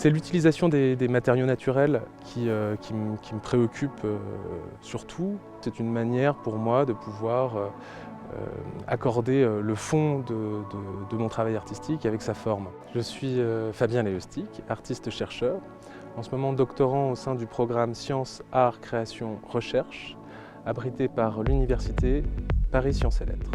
C'est l'utilisation des matériaux naturels qui me préoccupe surtout. C'est une manière pour moi de pouvoir accorder le fond de mon travail artistique avec sa forme. Je suis Fabien Léostic, artiste-chercheur, en ce moment doctorant au sein du programme Sciences, Arts, Création, Recherche, abrité par l'Université Paris Sciences et Lettres.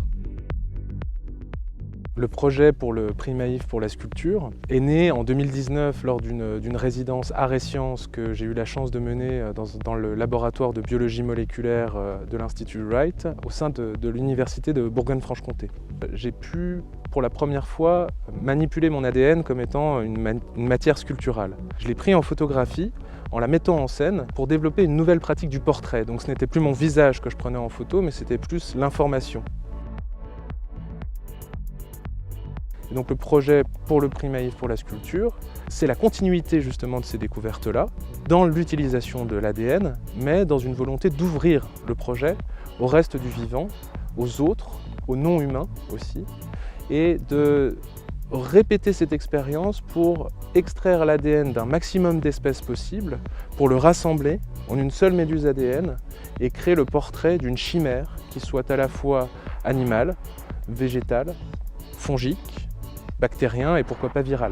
Le projet pour le prix Maïf pour la sculpture est né en 2019 lors d'une résidence Arts et Sciences que j'ai eu la chance de mener dans le laboratoire de biologie moléculaire de l'Institut Wright au sein de l'Université de Bourgogne-Franche-Comté. J'ai pu pour la première fois manipuler mon ADN comme étant une matière sculpturale. Je l'ai pris en photographie en la mettant en scène pour développer une nouvelle pratique du portrait. Donc ce n'était plus mon visage que je prenais en photo, mais c'était plus l'information. Et donc le projet pour le prix Maïf pour la sculpture, c'est la continuité justement de ces découvertes-là, dans l'utilisation de l'ADN, mais dans une volonté d'ouvrir le projet au reste du vivant, aux autres, aux non-humains aussi, et de répéter cette expérience pour extraire l'ADN d'un maximum d'espèces possibles, pour le rassembler en une seule méduse ADN et créer le portrait d'une chimère qui soit à la fois animale, végétale, fongique, bactérien et pourquoi pas viral.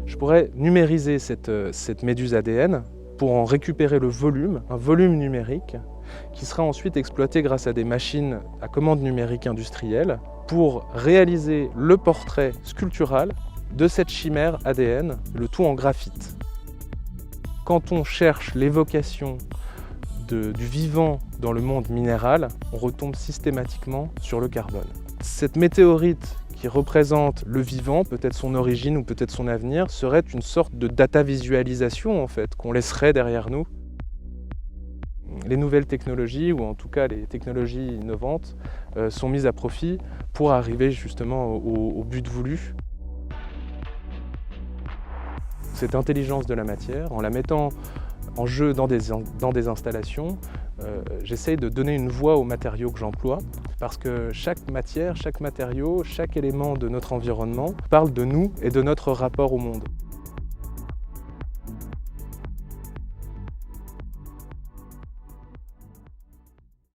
Je pourrais numériser cette méduse ADN pour en récupérer le volume, un volume numérique, qui sera ensuite exploité grâce à des machines à commande numérique industrielle pour réaliser le portrait sculptural de cette chimère ADN, le tout en graphite. Quand on cherche l'évocation du vivant dans le monde minéral, on retombe systématiquement sur le carbone. Cette météorite qui représente le vivant, peut-être son origine ou peut-être son avenir, serait une sorte de data visualisation en fait, qu'on laisserait derrière nous. Les nouvelles technologies, ou en tout cas les technologies innovantes, sont mises à profit pour arriver justement au but voulu. Cette intelligence de la matière, en la mettant en jeu dans des installations, j'essaye de donner une voix aux matériaux que j'emploie, parce que chaque matière, chaque matériau, chaque élément de notre environnement parle de nous et de notre rapport au monde.